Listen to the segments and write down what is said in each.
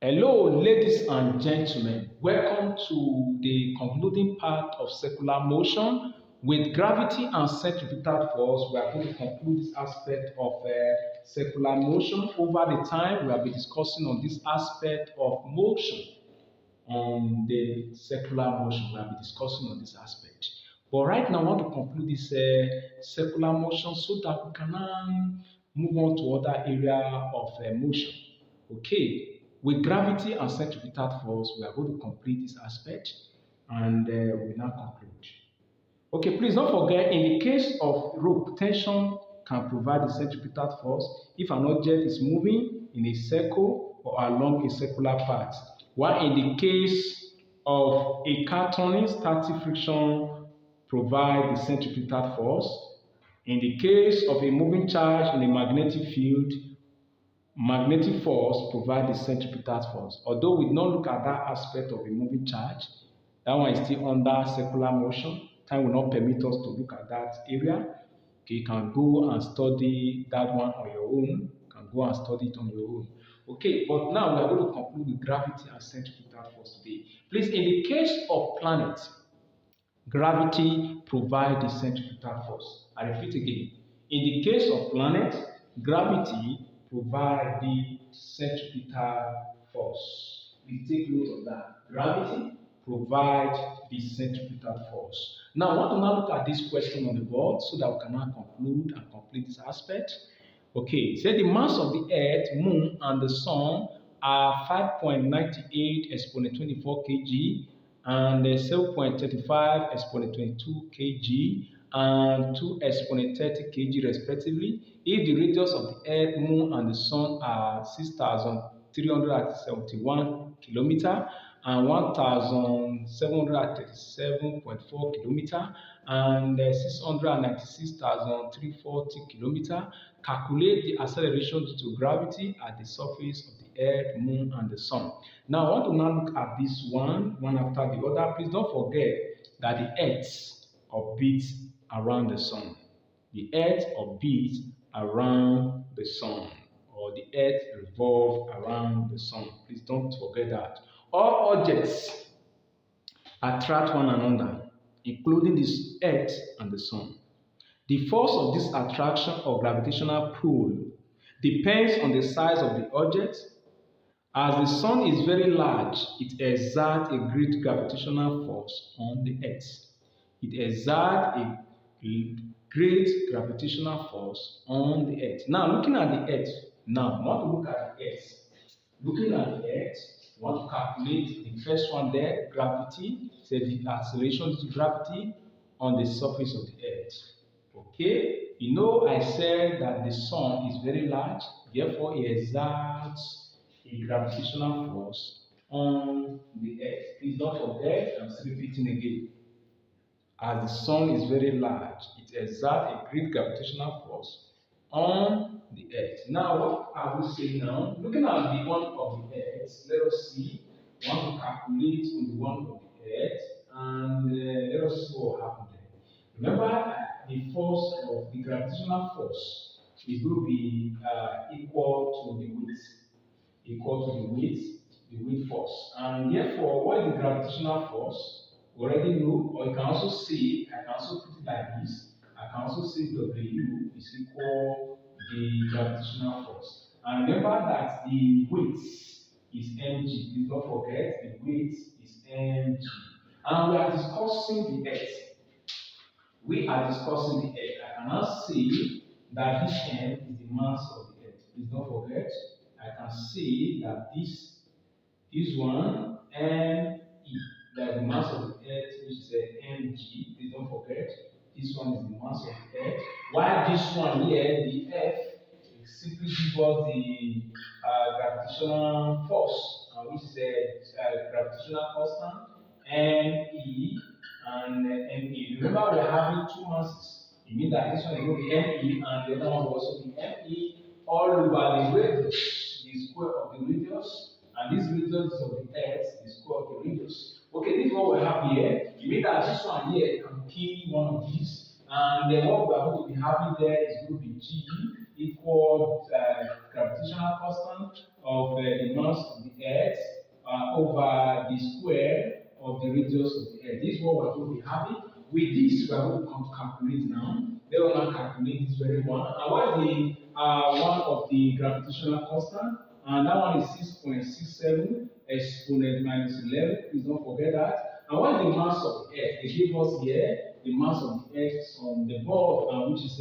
Hello, ladies and gentlemen. Welcome to the concluding part of circular motion. With gravity and centripetal force, we are going to conclude this aspect of circular motion. Over the time, we have been discussing on this aspect of motion, on the circular motion. We have been discussing on this aspect. But right now, I want to conclude this circular motion so that we can now move on to other area of motion. Okay, with gravity and centripetal force, we are going to complete this aspect and we now conclude. Okay, please don't forget, in the case of rope, tension can provide the centripetal force if an object is moving in a circle or along a circular path. While in the case of a car turning, static friction provides the centripetal force. In the case of a moving charge in a magnetic field, magnetic force provides the centripetal force. Although we don't look at that aspect of a moving charge, that one is still under circular motion. Time will not permit us to look at that area. Okay, you can go and study that one on your own. You can go and study it on your own. Okay, but now we are going to conclude with gravity and centripetal force today. Please, in the case of planets, gravity provides the centripetal force. I repeat again. In the case of planets, gravity provides the centripetal force. Please take note of that. Gravity provides the centripetal force. Now, I want to now look at this question on the board so that we can now conclude and complete this aspect. Okay, say the mass of the Earth, Moon, and the Sun are 5.98 exponent 24 kg and 7.35 exponent 22 kg and 2 exponent 30 kg respectively. If the radius of the Earth, Moon, and the Sun are 6,371 kilometer and 1,737.4 kilometer and 696,340 kilometer, calculate the acceleration due to gravity at the surface of the Earth, Moon, and the Sun. Now, I want to now look at this one after the other. Please don't forget that the Earth orbits around the Sun. The Earth orbits around the Sun, or the Earth revolves around the Sun. Please don't forget that. All objects attract one another, including the Earth and the Sun. The force of this attraction or gravitational pull depends on the size of the object. As the Sun is very large, it exerts a great gravitational force on the Earth. It exerts a great gravitational force on the Earth. Now, looking at the Earth, now, I want to look at the Earth. Looking at the Earth, we want to calculate the first one there, gravity, say the acceleration due to gravity on the surface of the Earth. Okay, you know I said that the Sun is very large, therefore it exerts a gravitational force on the Earth. Please don't forget, I'm still repeating again. As the Sun is very large, it exerts a great gravitational force on the Earth. Now, what I will say now, looking at the one of the Earth, let us see. We want to calculate on the one of the Earth, and let us see what happened there. Remember, the force of the gravitational force is going to be equal to the weight force. And therefore, what is the gravitational force? We already know, or you can also say, I can also put it like this. I can also say W is equal the gravitational force. And remember that the weight is mg. Please don't forget, the weight is mg. And we are discussing the Earth. We are discussing the Earth. I cannot say that this m is the mass of the Earth. Please don't forget. I can say that this one m e, that the mass of the Earth, which is mg. Please don't forget. This one is the mass of the Earth. While this one here, the F, simply gives us the gravitational force, which is a gravitational constant, ME and ME. Remember, we are having two masses. It means that this one is going to be ME and the other one will also be ME all over the radius, the square of the radius, and this radius of the Earth, the square of the radius. Okay, this is what we have here. It means that this one here can kill one of these. And then what we are going to be having there is going to be G equal gravitational constant of the mass of the Earth over the square of the radius of the Earth. This is what we're going to be having. With this, we are going to come to calculate now. Then we're going to calculate this very one. And what is the one of the gravitational constant? And that one is 6.67 exponent minus 11. Please don't forget that. And what is the mass of the Earth? They gave us here the mass of the Earth on the board, which is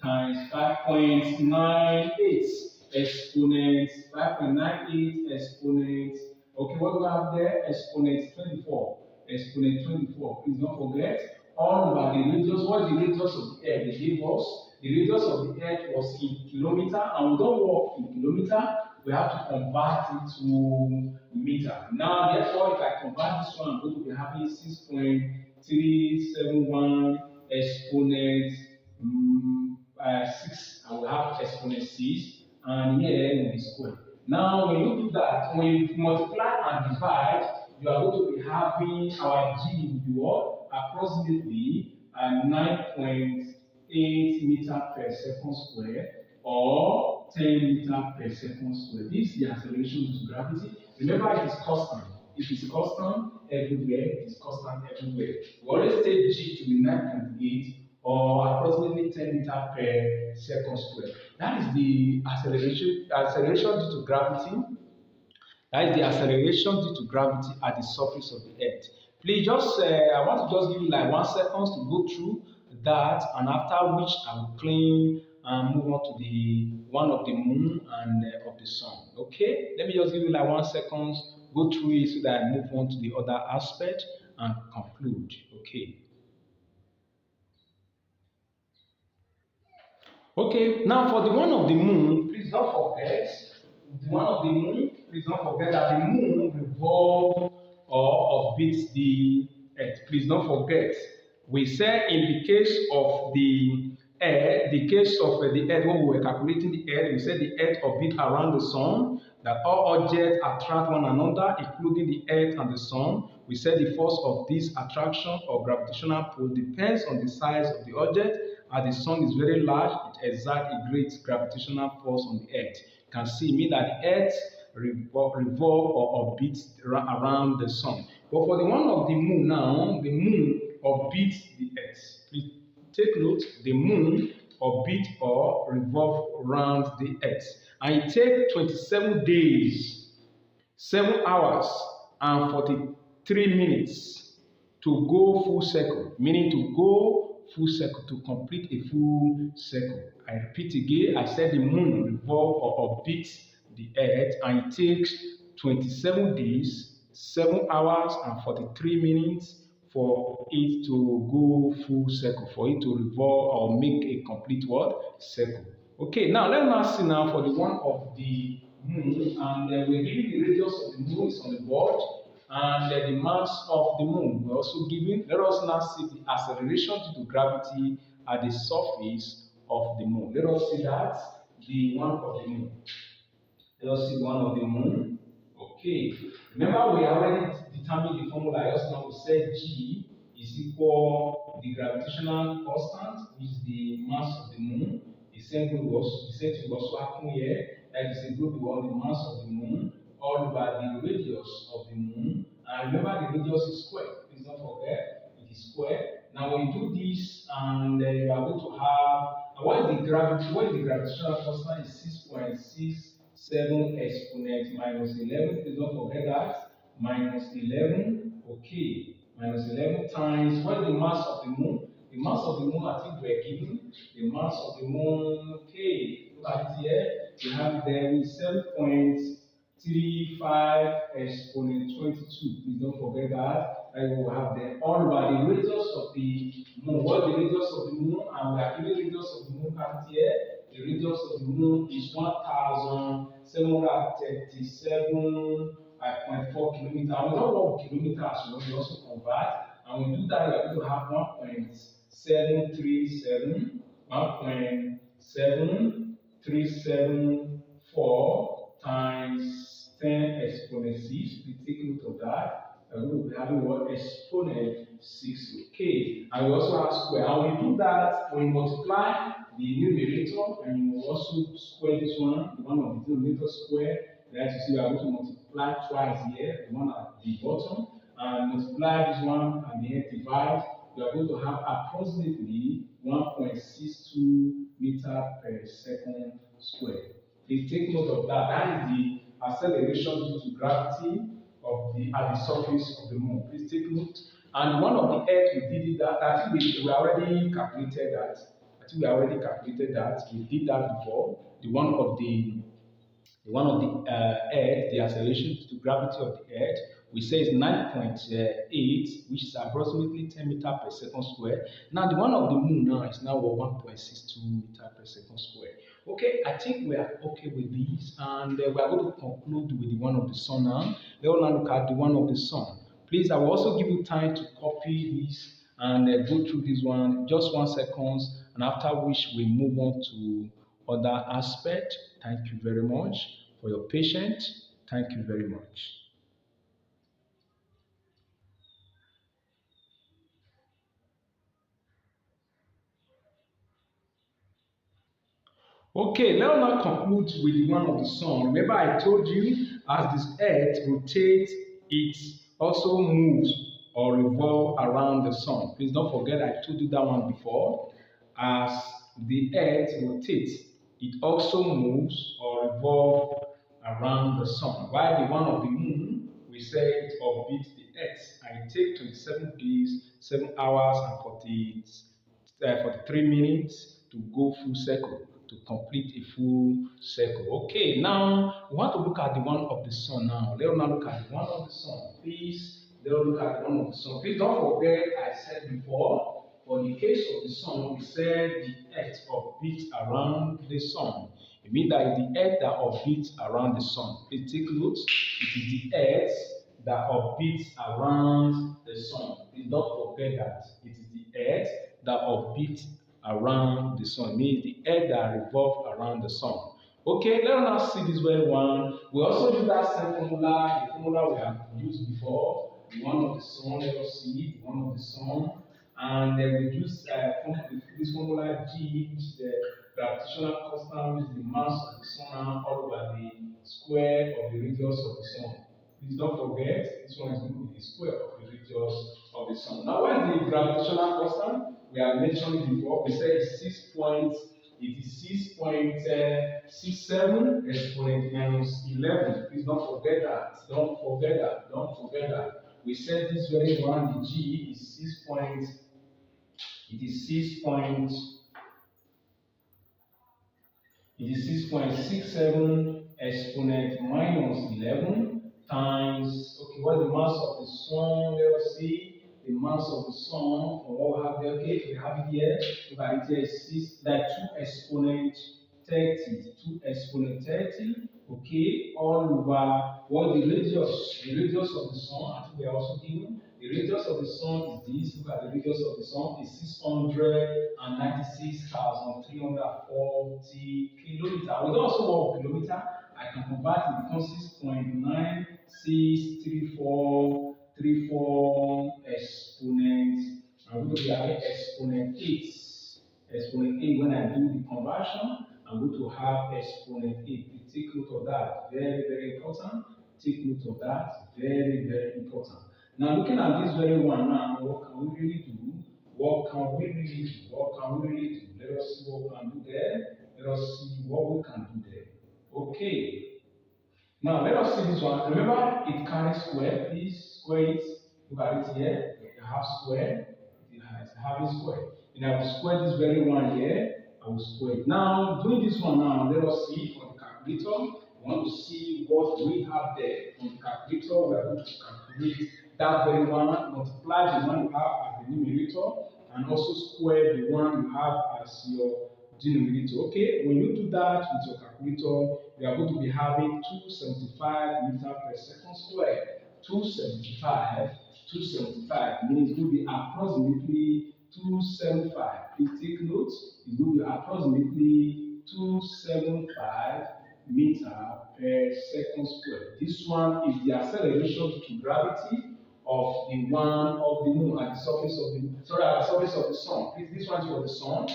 times 5.98 exponent 5.98 exponent. Okay, what do we have there? Exponent 24. Exponent 24. Please don't forget. All over the radius. What is the radius of the Earth? They gave us. The radius of the Earth was in kilometer, and we don't work in kilometer. We have to convert it to meter. Now, therefore, if I convert this one, I'm going to be having 6.371 exponent 6. I will have exponent 6, and here will be square. Now, when you do that, when you multiply and divide, you are going to be having our G will be what? Approximately 9.8 meter per second square, or 10 meter per second square. This is the acceleration due to gravity. Remember, it is constant. It is constant everywhere. It is constant everywhere. We always take G to be 9.8 or approximately 10 meter per second square. That is the acceleration due to gravity. That is the acceleration due to gravity at the surface of the Earth. Please just, I want to just give you like 1 second to go through that, and after which I will clean and move on to the one of the moon and of the sun. Okay, let me just give you like 1 second, go through it so that I move on to the other aspect and conclude. Okay. Okay, now for the one of the moon, please don't forget, the one of the moon, please don't forget that the moon revolves or orbits the Earth. Please don't forget. We said in the case of the Earth, the case of the Earth, when we were calculating the Earth, we said the Earth orbits around the sun, that all objects attract one another, including the Earth and the sun. We said the force of this attraction or gravitational pull depends on the size of the object. As the sun is very large, it exerts a great gravitational force on the Earth. You can see me that the Earth revolve or orbits around the sun. But for the one of the moon now, the moon orbits the Earth. Please take note, the moon orbit or revolve around the Earth. And it takes 27 days, 7 hours, and 43 minutes to go full circle, meaning to go full circle, to complete a full circle. I repeat again, I said the moon revolve or orbits the Earth, and it takes 27 days, 7 hours, and 43 minutes for it to go full circle, for it to revolve or make a complete what? Circle. Okay, now let us see now for the one of the moon, and we're giving the radius of the moon is on the board, and the mass of the moon we're also giving. Let us now see the acceleration due to gravity at the surface of the moon. Let us see that, the one of the moon. Let us see one of the moon. Okay, remember we already determined the formula. I just now we said G is equal the gravitational constant, which is the mass of the moon. The same thing will also happen here. That is equal to the mass of the moon all over the radius of the moon. And remember the radius is square. Please don't forget it is square. Now when you do this, and you are going to have what is the gravity? What is the gravitational constant? Is 6.67 exponent minus 11. Please don't forget that. Minus 11. Okay. Minus 11 times what is the mass of the moon? The mass of the moon, I think we're given. The mass of the moon, okay, look at it here. We have it there with 7.35 exponent 22. Please don't forget that. And we will have there all over the radius of the moon. What is the radius of the moon? And we are given the radius of the moon right here. The radius of the moon is 1,737.4 kilometers. And we don't want kilometers, we also convert. And we do that, we are going to have 1.7374 times 10 exponent 6. We take note of that. We will be having what? Exponent 6. Okay. And we also have square. And when we do that, we multiply the numerator, and you also square this one, the one of the denominator square. Right, you see, we are going to multiply twice here, the one at the bottom, and multiply this one and then divide. We are going to have approximately 1.62 meter per second square. Please take note of that. That is the acceleration due to gravity of the at the surface of the moon. Please take note. And one of the Earth, we did that. I think we already calculated that. I think we already calculated that. We did that before. The one of the Earth, the acceleration to gravity of the Earth, we say is 9.8, which is approximately 10 meter per second square. Now, the one of the moon now is now 1.62 meter per second square. Okay, I think we are okay with this, and we are going to conclude with the one of the sun now. Let us now look at the one of the sun. Please, I will also give you time to copy this and go through this one, just 1 second, and after which we move on to other aspect. Thank you very much for your patience. Thank you very much. Okay, let us now conclude with the one of the sun. Remember, I told you as this earth rotates, it also moves or revolve around the sun. Please don't forget, I told you that one before. As the earth rotates, it also moves or revolve around the sun. While the one of the moon, we say it orbits the earth, and it takes 27 days, 7 hours, and 43 minutes to go full circle, to complete a full circle. Okay, now we want to look at the one of the sun now. Let us now look at the one of the sun. Please, let us look at the one of the sun. Please don't forget, I said before, for the case of the sun, we said the earth orbits around the sun. It means that it's the earth that orbits around the sun. Please take note, it is the earth that orbits around the sun. Please don't forget that. It is the earth that orbits around the sun. It means the earth that revolves around the sun. Okay, let us now see this very one. We also use that same formula, the formula we have used before, the one of the sun. Let us see the one of the sun. And then we use this formula G, which is the gravitational constant, which is the mass of the sun all over the square of the radius of the sun. Please don't forget, this one is going to be the square of the radius of the sun. Now, what is the gravitational constant? We have mentioned it before. We said it's 6.67 exponent minus 11. Please don't forget that. Don't forget that. Don't forget that. We said this very one, the G is 6 point. It is 6.67 exponent minus 11 times, okay, what's the mass of the sun? Let us see the mass of the sun from what we have there. Okay, we have it here. Look at it here, 2 exponent 30. 2 exponent 30, okay, all over what the radius of the sun, I think we are also given. The radius of the sun is this. Look at the radius of the sun is 696,340 kilometers. We don't also work kilometer. I can convert it, becomes 6.963434 exponent. I'm going to be having exponent 8. Exponent 8 when I do the conversion. I'm going to have exponent 8. Take note of that. Very, very important. Take note of that. Very, very important. Now, looking at this very one now, what can we really do? What can we really do? What can we really do? Let us see what we can do there. Let us see what we can do there. Okay. Now, let us see this one. Remember, it carries square. Please square it. Look at it here. You have square. It has having square. And I will square this very one here. I will square it. Now, doing this one now, let us see from the calculator. We want to see what we have there. From the calculator, we are going to calculate that very one, multiply the one you have as the numerator, and also square the one you have as your denominator. Okay, when you do that with your calculator, you are going to be having 275 meter per second square. 275 means it will be approximately 275. Please take note, it will be approximately 275 meter per second square. This one is the acceleration to gravity of the one of the moon at the surface of the sun. Please, this one is for the sun.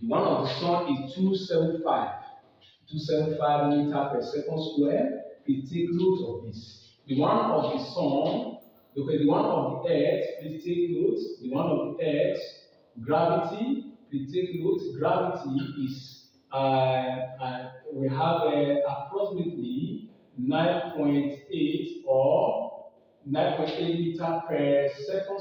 The one of the sun is 275 meter per second square. Please take note of this. The one of the sun, okay, the one of the earth, please take note. The one of the earth, gravity, please take note. Gravity is, we have approximately 9.8 or 9.8 meter per second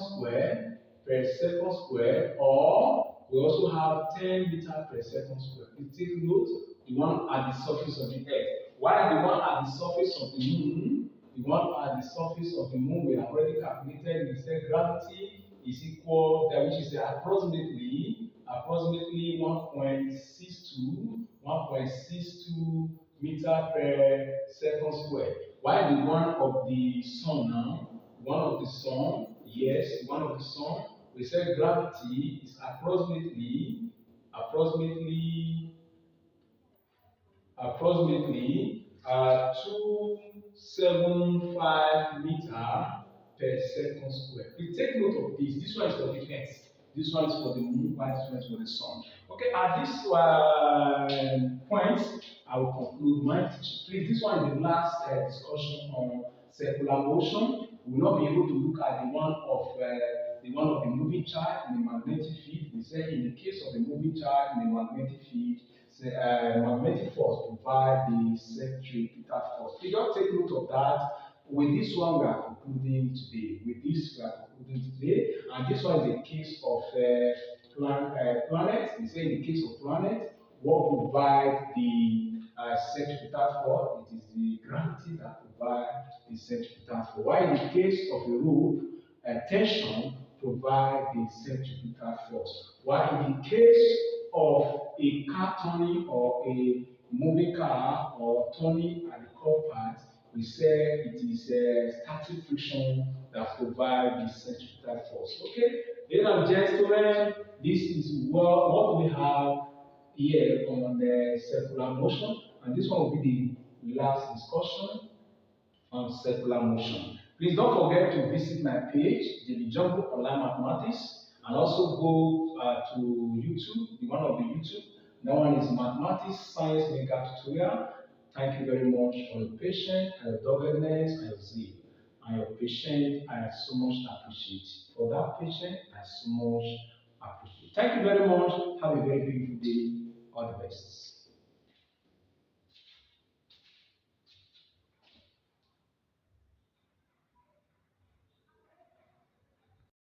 square, or we also have 10 meter per second square. Please take note, the one at the surface of the earth. While the one at the surface of the moon, the one at the surface of the moon, we have already calculated, we said gravity is equal, which is approximately 1.62 meter per second square. While the one of the sun now, one of the sun, yes, one of the sun, we said gravity is approximately 275 meter per second square. We take note of this. This one is for the earth. This one is for the moon, while this one is for the sun. Okay, at this point, I will conclude my teaching. Please, this one is the last discussion on circular motion. We will not be able to look at the one of the moving charge in the magnetic field. We say in the case of the moving charge in the magnetic field, magnetic force provide the centripetal force. Please just take note of that. With this one, we are concluding today. And this one is the case of planet. We say in the case of planet, what provides the centripetal force? It is the gravity that provides the centripetal force. While in the case of a rope, tension provides the centripetal force. While in the case of a car turning or a moving car or turning at the core part, we say it is static friction that provides the centripetal force. Okay, ladies and gentlemen, this is what we have here on the circular motion, and this one will be the last discussion on circular motion. Please don't forget to visit my page, the Jungle Online Mathematics, and also go to YouTube, the one of the YouTube. That one is Mathematics Science Mega Tutorial. Thank you very much for your patience, and your doggedness, and your zeal. And your patience, I so much appreciate. For that patience, I so much appreciate. Thank you very much. Have a very beautiful day. All the best.